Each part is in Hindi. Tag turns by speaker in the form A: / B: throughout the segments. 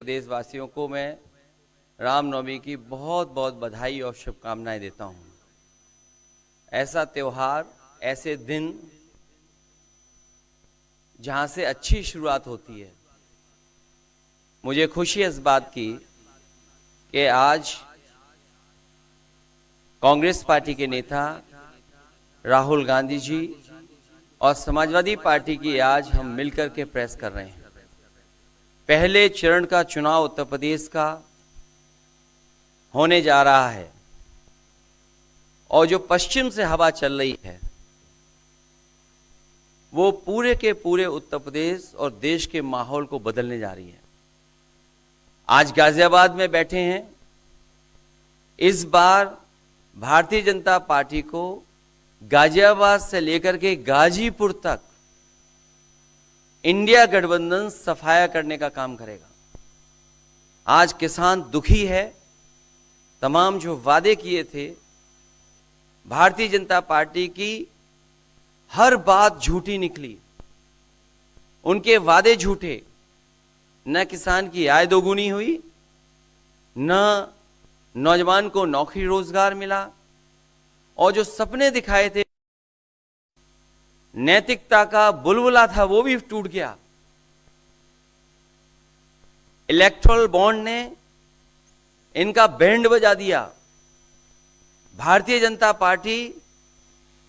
A: प्रदेशवासियों को मैं रामनवमी की बहुत बहुत बधाई और शुभकामनाएं देता हूं। ऐसा त्योहार, ऐसे दिन जहां से अच्छी शुरुआत होती है। मुझे खुशी है इस बात की कि आज कांग्रेस पार्टी के नेता राहुल गांधी जी और समाजवादी पार्टी की आज हम मिलकर के प्रेस कर रहे हैं। पहले चरण का चुनाव उत्तर प्रदेश का होने जा रहा है और जो पश्चिम से हवा चल रही है वो पूरे के पूरे उत्तर प्रदेश और देश के माहौल को बदलने जा रही है। आज गाजियाबाद में बैठे हैं। इस बार भारतीय जनता पार्टी को गाजियाबाद से लेकर के गाजीपुर तक इंडिया गठबंधन सफाया करने का काम करेगा। आज किसान दुखी है। तमाम जो वादे किए थे, भारतीय जनता पार्टी की हर बात झूठी निकली। उनके वादे झूठे। न किसान की आय दोगुनी हुई, न नौजवान को नौकरी रोजगार मिला, और जो सपने दिखाए थे, नैतिकता का बुलबुला था, वो भी टूट गया। इलेक्टोरल बॉन्ड ने इनका बैंड बजा दिया। भारतीय जनता पार्टी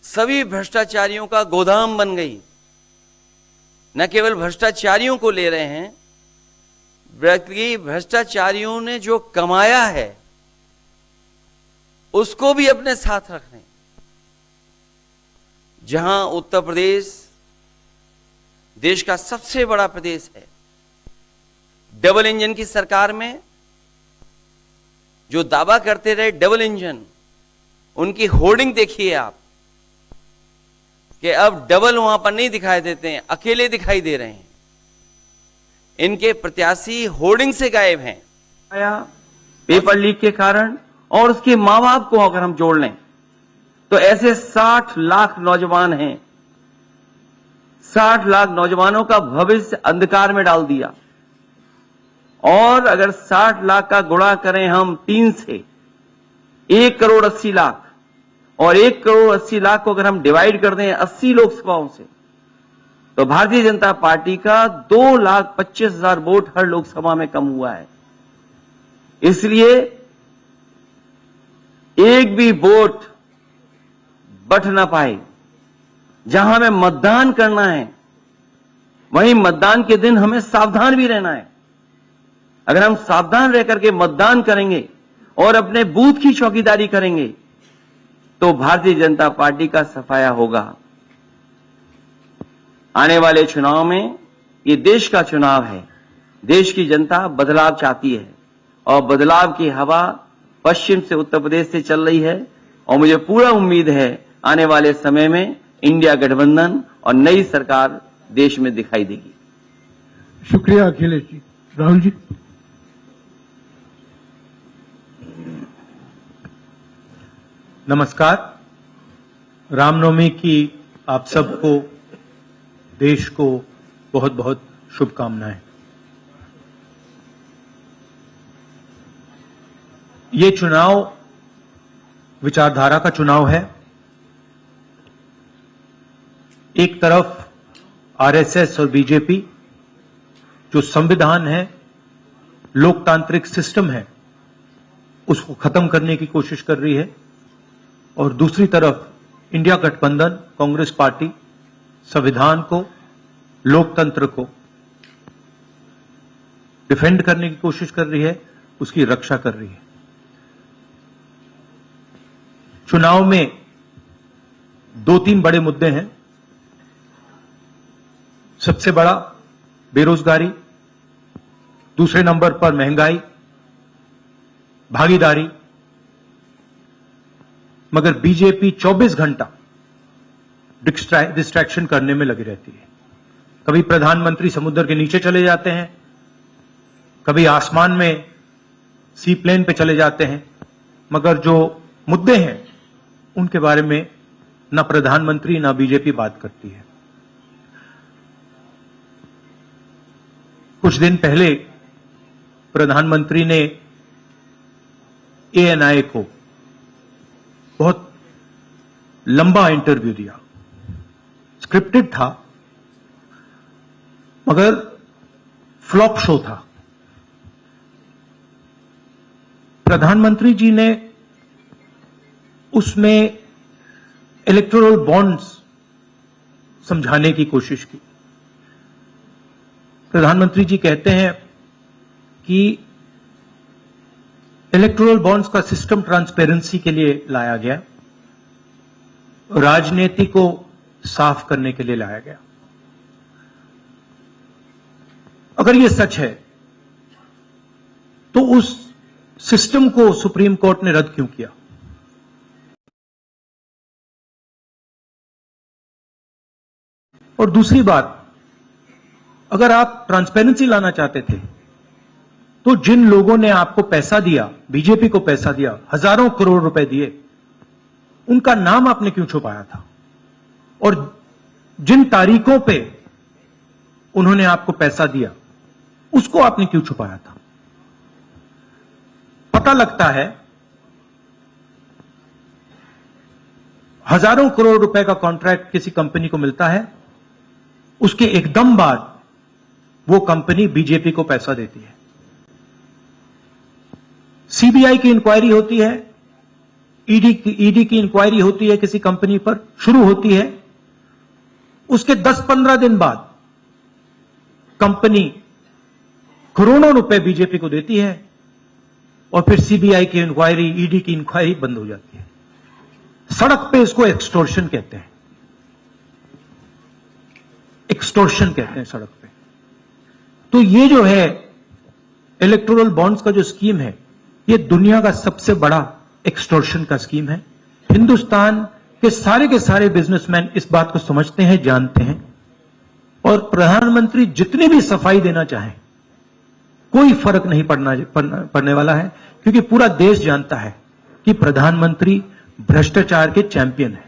A: सभी भ्रष्टाचारियों का गोदाम बन गई। न केवल भ्रष्टाचारियों को ले रहे हैं, बल्कि भ्रष्टाचारियों ने जो कमाया है उसको भी अपने साथ रख रहे हैं। जहां उत्तर प्रदेश देश का सबसे बड़ा प्रदेश है, डबल इंजन की सरकार में जो दावा करते रहे डबल इंजन, उनकी होर्डिंग देखिए आप कि अब डबल वहां पर नहीं दिखाई देते हैं, अकेले दिखाई दे रहे हैं। इनके प्रत्याशी होर्डिंग से गायब हैं।
B: पेपर लीक के कारण और उसके मां बाप को अगर हम जोड़ लें तो ऐसे 60 लाख नौजवान हैं। 60 लाख नौजवानों का भविष्य अंधकार में डाल दिया। और अगर 60 लाख का गुणा करें हम 3 से, 1 करोड़ 80 लाख, और 1 करोड़ 80 लाख को अगर हम डिवाइड कर दें 80 लोकसभाओं से, तो भारतीय जनता पार्टी का 2,25,000 वोट हर लोकसभा में कम हुआ है। इसलिए एक भी वोट बट ना पाए। जहां हमें मतदान करना है, वहीं मतदान के दिन हमें सावधान भी रहना है। अगर हम सावधान रह करके मतदान करेंगे और अपने बूथ की चौकीदारी करेंगे तो भारतीय जनता पार्टी का सफाया होगा। आने वाले चुनाव में, ये देश का चुनाव है, देश की जनता बदलाव चाहती है और बदलाव की हवा पश्चिम से उत्तर प्रदेश से चल रही है। और मुझे पूरा उम्मीद है आने वाले समय में इंडिया गठबंधन और नई सरकार देश में दिखाई देगी।
C: शुक्रिया अखिलेश जी। राहुल जी।
D: नमस्कार। रामनवमी की आप सबको, देश को बहुत बहुत शुभकामनाएं। ये चुनाव विचारधारा का चुनाव है। एक तरफ आरएसएस और बीजेपी जो संविधान है, लोकतांत्रिक सिस्टम है, उसको खत्म करने की कोशिश कर रही है, और दूसरी तरफ इंडिया गठबंधन कांग्रेस पार्टी संविधान को, लोकतंत्र को डिफेंड करने की कोशिश कर रही है, उसकी रक्षा कर रही है। चुनाव में 2-3 बड़े मुद्दे हैं। सबसे बड़ा बेरोजगारी, दूसरे नंबर पर महंगाई, भागीदारी। मगर बीजेपी 24 घंटा डिस्ट्रैक्शन करने में लगी रहती है। कभी प्रधानमंत्री समुद्र के नीचे चले जाते हैं, कभी आसमान में सी प्लेन पे चले जाते हैं, मगर जो मुद्दे हैं उनके बारे में ना प्रधानमंत्री ना बीजेपी बात करती है। कुछ दिन पहले प्रधानमंत्री ने एएनआई को बहुत लंबा इंटरव्यू दिया, स्क्रिप्टेड था मगर फ्लॉप शो था। प्रधानमंत्री जी ने उसमें इलेक्टोरल बॉन्ड्स समझाने की कोशिश की। प्रधानमंत्री जी कहते हैं कि इलेक्टोरल बॉन्ड्स का सिस्टम ट्रांसपेरेंसी के लिए लाया गया, राजनीति को साफ करने के लिए लाया गया। अगर यह सच है तो उस सिस्टम को सुप्रीम कोर्ट ने रद्द क्यों किया? और दूसरी बात, अगर आप ट्रांसपेरेंसी लाना चाहते थे तो जिन लोगों ने आपको पैसा दिया, बीजेपी को पैसा दिया, हजारों करोड़ रुपए दिए, उनका नाम आपने क्यों छुपाया था? और जिन तारीखों पे उन्होंने आपको पैसा दिया उसको आपने क्यों छुपाया था? पता लगता है हजारों करोड़ रुपए का कॉन्ट्रैक्ट किसी कंपनी को मिलता है, उसके एकदम बाद वो कंपनी बीजेपी को पैसा देती है। सीबीआई की इंक्वायरी होती है, ईडी की इंक्वायरी होती है, किसी कंपनी पर शुरू होती है, उसके 10-15 दिन बाद कंपनी करोड़ों रुपए बीजेपी को देती है और फिर सीबीआई की इंक्वायरी, ईडी की इंक्वायरी बंद हो जाती है। सड़क पे इसको एक्सटॉर्शन कहते हैं, एक्सटॉर्शन कहते हैं सड़क पे। तो ये जो है इलेक्टोरल बॉन्ड्स का जो स्कीम है, ये दुनिया का सबसे बड़ा एक्सटॉर्शन का स्कीम है। हिंदुस्तान के सारे बिजनेसमैन इस बात को समझते हैं, जानते हैं, और प्रधानमंत्री जितने भी सफाई देना चाहें कोई फर्क नहीं पड़ने वाला है, क्योंकि पूरा देश जानता है कि प्रधानमंत्री भ्रष्टाचार के चैंपियन है।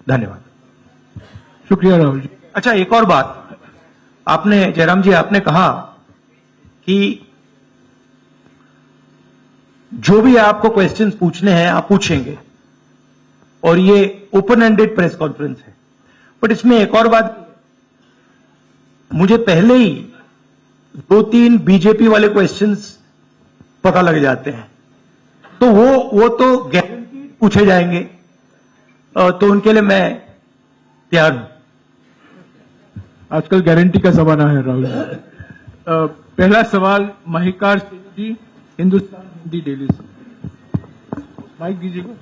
D: धन्यवाद।
C: शुक्रिया राहुल जी।
D: अच्छा, एक और बात, आपने जयराम जी आपने कहा कि जो भी आपको क्वेश्चंस पूछने हैं आप पूछेंगे और ये ओपन एंडेड प्रेस कॉन्फ्रेंस है। बट इसमें एक और बात, मुझे पहले ही 2-3 बीजेपी वाले क्वेश्चंस पता लग जाते हैं, तो वो तो गारंटी पूछे जाएंगे, तो उनके लिए मैं तैयार हूं।
C: आजकल गारंटी का जमाना है राहुल जी। पहला सवाल महिकार सिंह जी, हिंदुस्तान हिंदी डेली से। माइक दीजिएगा।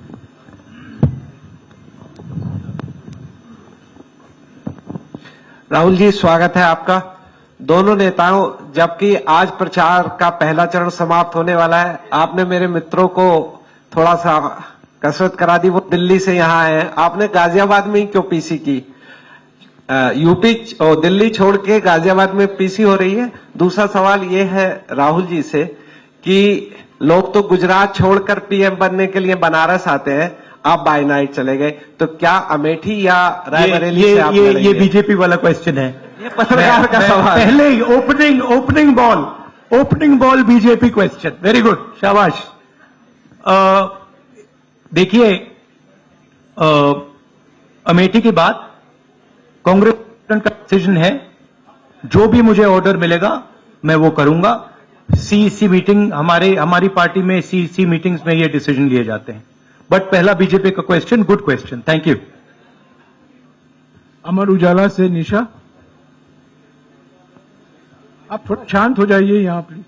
E: राहुल जी, स्वागत है आपका। दोनों नेताओं, जबकि आज प्रचार का पहला चरण समाप्त होने वाला है, आपने मेरे मित्रों को थोड़ा सा कसरत करा दी, वो दिल्ली से यहाँ आए हैं। आपने गाजियाबाद में ही क्यों पीसी की? यूपी और दिल्ली छोड़ के गाजियाबाद में पीसी हो रही है। दूसरा सवाल ये है राहुल जी से कि लोग तो गुजरात छोड़कर पीएम बनने के लिए बनारस आते हैं, आप बाय नाइट चले गए, तो क्या अमेठी या रायबरेली से आप लड़ेंगे?
D: ये बीजेपी वाला क्वेश्चन है,
E: ये पत्रकार का सवाल।
D: पहले ही opening ball BJP question. Very good, शाबाश। देखिए, अमेठी की बात कांग्रेस का डिसीजन है, जो भी मुझे ऑर्डर मिलेगा मैं वो करूंगा। सीईसी मीटिंग, हमारी पार्टी में सीईसी मीटिंग्स में ये डिसीजन लिए जाते हैं। बट पहला बीजेपी का question, good question, thank you.
C: Amar Ujala से निशा, आप थोड़ा शांत हो जाइए यहाँ प्लीज।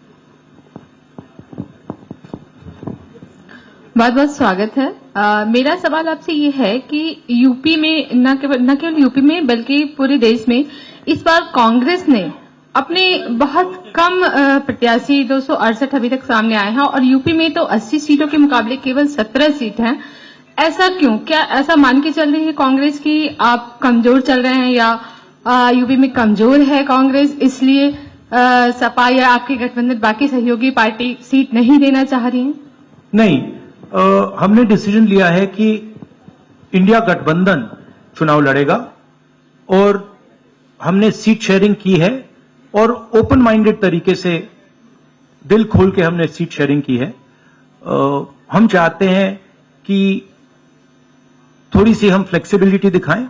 F: बहुत बहुत स्वागत है। मेरा सवाल आपसे ये है कि यूपी में न केवल यूपी में बल्कि पूरे देश में इस बार कांग्रेस ने अपने बहुत कम प्रत्याशी 268 अभी तक सामने आए हैं और यूपी में तो 80 सीटों के मुकाबले केवल 17 सीट हैं। ऐसा क्यों? क्या ऐसा मान के चल रही है कांग्रेस की आप कमजोर चल रहे हैं, या यूपी में कमजोर है कांग्रेस इसलिए सपा या आपके गठबंधन बाकी सहयोगी पार्टी सीट नहीं देना चाह रही है?
D: नहीं, हमने डिसीजन लिया है कि इंडिया गठबंधन चुनाव लड़ेगा और हमने सीट शेयरिंग की है और ओपन माइंडेड तरीके से दिल खोल के हमने सीट शेयरिंग की है। हम चाहते हैं कि थोड़ी सी हम फ्लेक्सिबिलिटी दिखाएं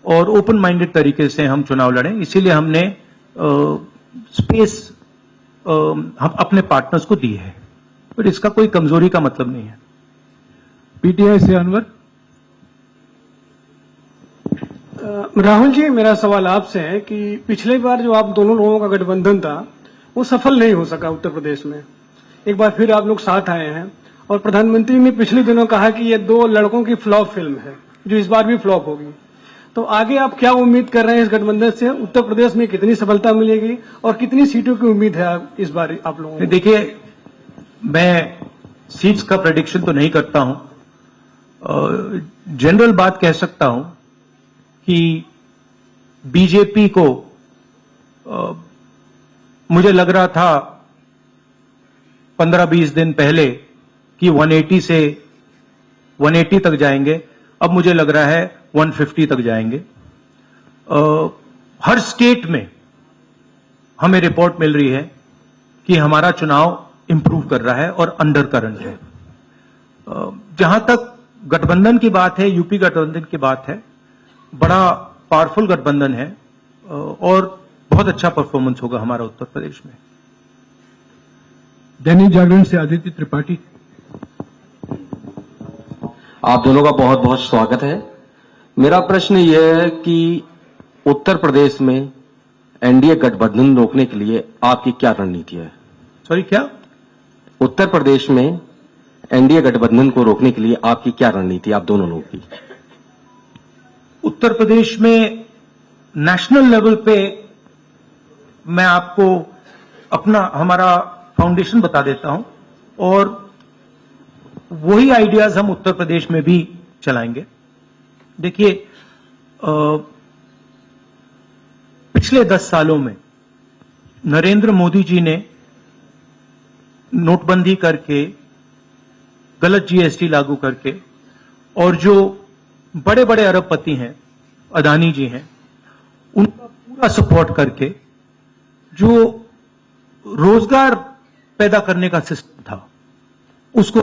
D: और ओपन माइंडेड तरीके से हम चुनाव लड़ें, इसीलिए हमने स्पेस हम अपने पार्टनर्स को दी है, पर इसका कोई कमजोरी का मतलब नहीं है।
C: पीटीआई से अनवर।
G: राहुल जी, मेरा सवाल आपसे है कि पिछले बार जो आप दोनों लोगों का गठबंधन था वो सफल नहीं हो सका उत्तर प्रदेश में। एक बार फिर आप लोग साथ आए हैं और प्रधानमंत्री ने पिछले दिनों कहा कि ये दो लड़कों की फ्लॉप फिल्म है जो इस बार भी फ्लॉप होगी। तो आगे आप क्या उम्मीद कर रहे हैं इस गठबंधन से? उत्तर प्रदेश में कितनी सफलता मिलेगी और कितनी सीटों की उम्मीद है इस बार आप लोगों को?
D: देखिए, मैं सीट्स का प्रेडिक्शन तो नहीं करता हूं, जनरल बात कह सकता हूं कि बीजेपी को मुझे लग रहा था 15-20 दिन पहले कि 180 से 180 तक जाएंगे, अब मुझे लग रहा है 150 तक जाएंगे। हर स्टेट में हमें रिपोर्ट मिल रही है कि हमारा चुनाव इंप्रूव कर रहा है और अंडर करंट है। जहां तक गठबंधन की बात है, यूपी गठबंधन की बात है, बड़ा पावरफुल गठबंधन है और बहुत अच्छा परफॉर्मेंस होगा हमारा उत्तर प्रदेश में।
C: दैनिक जागरण से आदित्य त्रिपाठी।
H: आप दोनों का बहुत बहुत स्वागत है। मेरा प्रश्न यह है कि उत्तर प्रदेश में एनडीए गठबंधन रोकने के लिए आपकी क्या रणनीति है?
D: सॉरी, क्या?
H: उत्तर प्रदेश में एनडीए गठबंधन को रोकने के लिए आपकी क्या रणनीति आप दोनों लोगों की?
D: उत्तर प्रदेश में नेशनल लेवल पे मैं आपको हमारा फाउंडेशन बता देता हूं और वही आइडियाज हम उत्तर प्रदेश में भी चलाएंगे। देखिए, पिछले 10 सालों में नरेंद्र मोदी जी ने नोटबंदी करके, गलत जीएसटी लागू करके, और जो बड़े बड़े अरबपति हैं, अदानी जी हैं, उनका पूरा सपोर्ट करके जो रोजगार पैदा करने का सिस्टम था उसको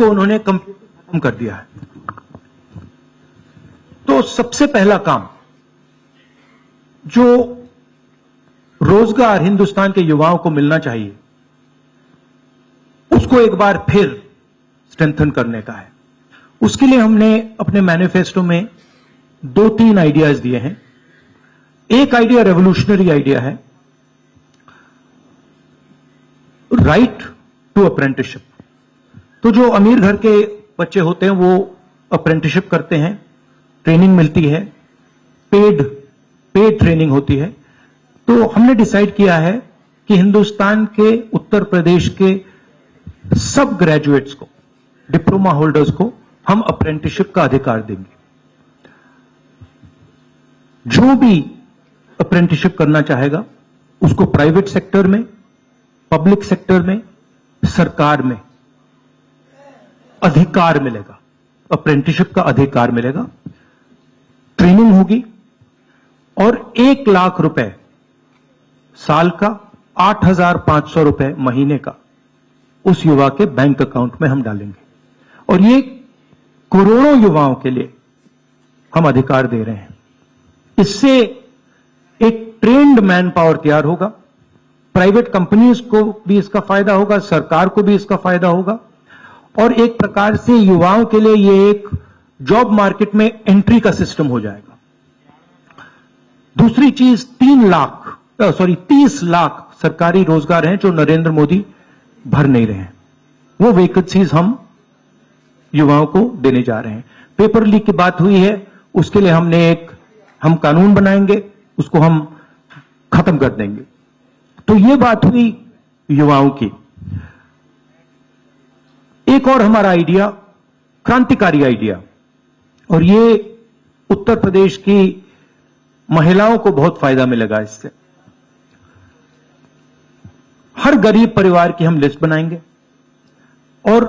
D: उन्होंने खत्म कर दिया है। तो सबसे पहला काम जो रोजगार हिंदुस्तान के युवाओं को मिलना चाहिए उसको एक बार फिर स्ट्रेंथन करने का है। उसके लिए हमने अपने मैनिफेस्टो में 2-3 आइडियाज दिए हैं। एक आइडिया रेवोल्यूशनरी आइडिया है, राइट टू अप्रेंटिसशिप। तो जो अमीर घर के बच्चे होते हैं वो अप्रेंटिसशिप करते हैं, ट्रेनिंग मिलती है, पेड ट्रेनिंग होती है। तो हमने डिसाइड किया है कि हिंदुस्तान के उत्तर प्रदेश के सब ग्रेजुएट्स को, डिप्लोमा होल्डर्स को हम अप्रेंटिसशिप का अधिकार देंगे। जो भी अप्रेंटिसशिप करना चाहेगा उसको प्राइवेट सेक्टर में, पब्लिक सेक्टर में, सरकार में अधिकार मिलेगा, अप्रेंटिसशिप का अधिकार मिलेगा, ट्रेनिंग होगी और 1 लाख रुपए साल का, 8,500 रुपए महीने का उस युवा के बैंक अकाउंट में हम डालेंगे। और ये करोड़ों युवाओं के लिए हम अधिकार दे रहे हैं। इससे एक ट्रेन्ड मैन पावर तैयार होगा, प्राइवेट कंपनीज को भी इसका फायदा होगा, सरकार को भी इसका फायदा होगा और एक प्रकार से युवाओं के लिए ये एक जॉब मार्केट में एंट्री का सिस्टम हो जाएगा। दूसरी चीज 30 लाख सरकारी रोजगार हैं जो नरेंद्र मोदी भर नहीं रहे हैं, वो वैकेंसीज हम युवाओं को देने जा रहे हैं। पेपर लीक की बात हुई है, उसके लिए हम कानून बनाएंगे, उसको हम खत्म कर देंगे। तो ये बात हुई युवाओं की। एक और हमारा आइडिया, क्रांतिकारी आइडिया, और ये उत्तर प्रदेश की महिलाओं को बहुत फायदा मिलेगा इससे। हर गरीब परिवार की हम लिस्ट बनाएंगे और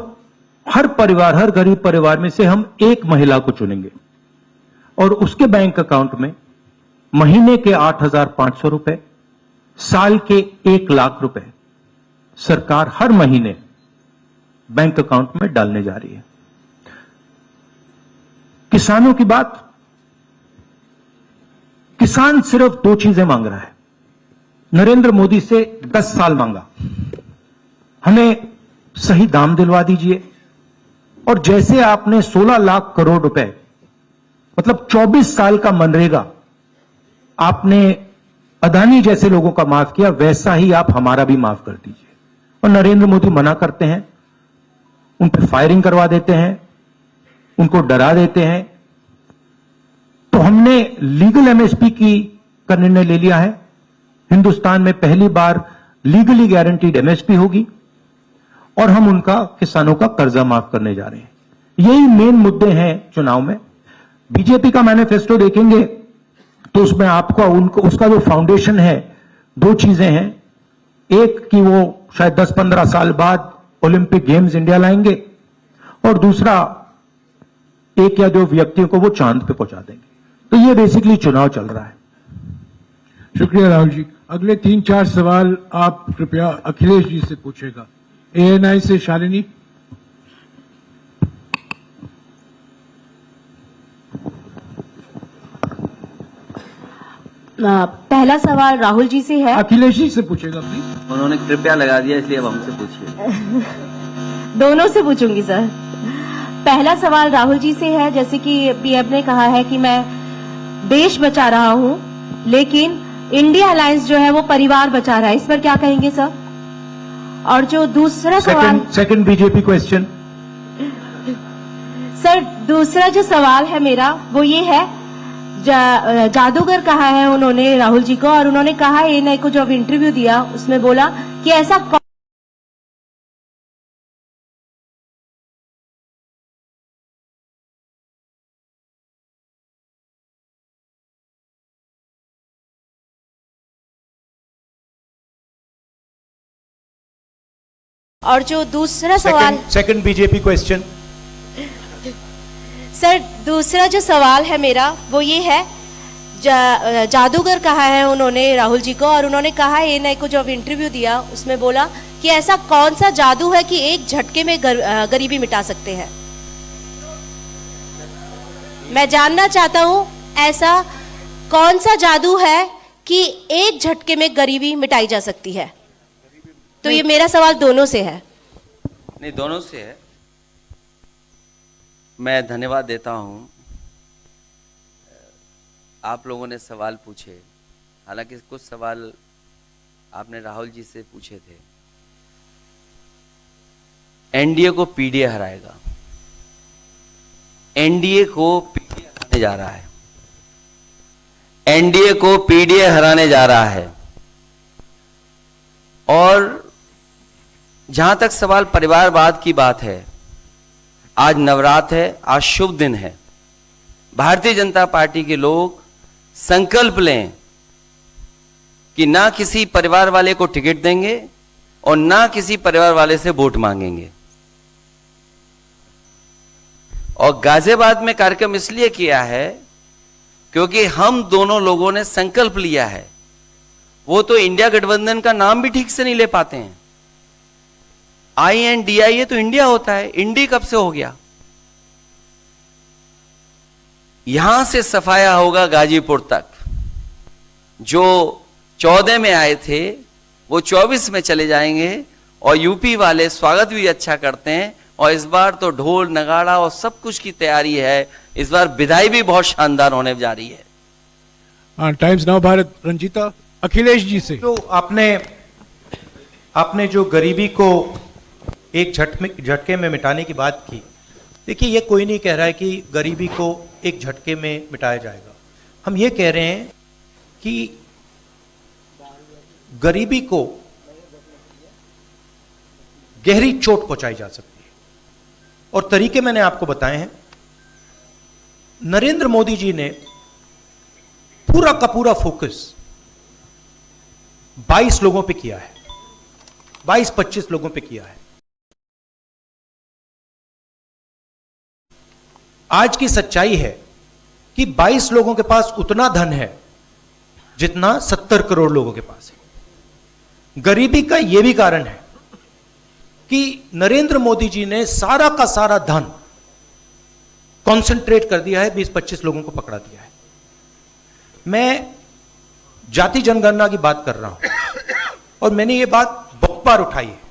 D: हर गरीब परिवार में से हम एक महिला को चुनेंगे और उसके बैंक अकाउंट में महीने के 8,500 रुपए, साल के 1 लाख रुपए सरकार हर महीने बैंक अकाउंट में डालने जा रही है। किसानों की बात, किसान सिर्फ 2 चीजें मांग रहा है। नरेंद्र मोदी से 10 साल मांगा, हमें सही दाम दिलवा दीजिए, और जैसे आपने 16 लाख करोड़ रुपए, मतलब 24 साल का मनरेगा आपने अदानी जैसे लोगों का माफ किया, वैसा ही आप हमारा भी माफ कर दीजिए। और नरेंद्र मोदी मना करते हैं, उन पर फायरिंग करवा देते हैं, उनको डरा देते हैं। तो हमने लीगल एमएसपी का निर्णय ले लिया है। हिंदुस्तान में पहली बार लीगली गारंटीड एमएसपी होगी, और हम उनका, किसानों का कर्जा माफ करने जा रहे हैं। यही मेन मुद्दे हैं चुनाव में। बीजेपी का मैनिफेस्टो देखेंगे तो उसमें आपको उसका जो फाउंडेशन है, 2 चीजें हैं। एक कि वो शायद 10-15 साल बाद ओलंपिक गेम्स इंडिया लाएंगे, और दूसरा एक या 2 व्यक्तियों को वो चांद पे पहुंचा देंगे। तो ये बेसिकली चुनाव चल रहा है।
C: शुक्रिया राहुल जी। अगले 3-4 सवाल आप कृपया अखिलेश जी से पूछेगा। एएनआई से शालिनी।
I: पहला सवाल राहुल जी से है।
C: अखिलेश जी से पूछेगा प्लीज।
B: उन्होंने कृपया लगा दिया, इसलिए अब हमसे पूछिए।
I: दोनों से पूछूंगी सर। पहला सवाल राहुल जी से है, जैसे कि पीएम ने कहा है कि मैं देश बचा रहा हूं, लेकिन इंडिया अलायंस जो है वो परिवार बचा रहा है, इस पर क्या कहेंगे सर? और जो दूसरा सवाल,
D: सेकंड बीजेपी क्वेश्चन।
I: सर दूसरा जो सवाल है मेरा वो ये है, जादूगर कहा है उन्होंने राहुल जी को, और उन्होंने कहा एएनआई को जब इंटरव्यू दिया उसमें बोला कि ऐसा और जो दूसरा सवाल,
D: सेकंड बीजेपी क्वेश्चन।
I: सर दूसरा जो सवाल है मेरा वो ये है, जादूगर कहा है उन्होंने राहुल जी को, और उन्होंने कहा एएनआई को जब इंटरव्यू दिया उसमें बोला कि ऐसा कौन सा जादू है कि एक झटके में गरीबी मिटा सकते हैं। मैं जानना चाहता हूं ऐसा कौन सा जादू है कि एक झटके में गरीबी मिटाई जा सकती है। तो ये मेरा सवाल दोनों से है।
A: नहीं, दोनों से है। मैं धन्यवाद देता हूं, आप लोगों ने सवाल पूछे। हालांकि कुछ सवाल आपने राहुल जी से पूछे थे। एनडीए को पीडीए हराएगा, एनडीए को पीडीए हराने जा रहा है, एनडीए को पीडीए हराने जा रहा है। और जहां तक सवाल परिवारवाद की बात है, आज नवरात्र है, आज शुभ दिन है। भारतीय जनता पार्टी के लोग संकल्प लें कि ना किसी परिवार वाले को टिकट देंगे और ना किसी परिवार वाले से वोट मांगेंगे। और गाजियाबाद में कार्यक्रम इसलिए किया है क्योंकि हम दोनों लोगों ने संकल्प लिया है। वो तो इंडिया गठबंधन का नाम भी ठीक से नहीं ले पाते हैं। INDI ये तो इंडिया होता है, इंडी कब से हो गया? यहां से सफाया होगा गाजीपुर तक। जो 14 में आए थे वो 24 में चले जाएंगे, और यूपी वाले स्वागत भी अच्छा करते हैं। और इस बार तो ढोल नगाड़ा और सब कुछ की तैयारी है। इस बार विदाई भी बहुत शानदार होने जा रही है।
C: हाँ, टाइम्स नाउ भारत। रंजीता, अखिलेश जी से।
D: जो आपने जो गरीबी को एक झटके में मिटाने की बात की, देखिए ये कोई नहीं कह रहा है कि गरीबी को एक झटके में मिटाया जाएगा। हम ये कह रहे हैं कि गरीबी को गहरी चोट पहुंचाई जा सकती है, और तरीके मैंने आपको बताए हैं। नरेंद्र मोदी जी ने पूरा का पूरा फोकस 22 लोगों पे किया है, 22-25 लोगों पे किया है। आज की सच्चाई है कि 22 लोगों के पास उतना धन है जितना 70 करोड़ लोगों के पास है। गरीबी का यह भी कारण है कि नरेंद्र मोदी जी ने सारा का सारा धन कॉन्सेंट्रेट कर दिया है, 20-25 लोगों को पकड़ा दिया है। मैं जाति जनगणना की बात कर रहा हूं और मैंने ये बात बहुत बार उठाई है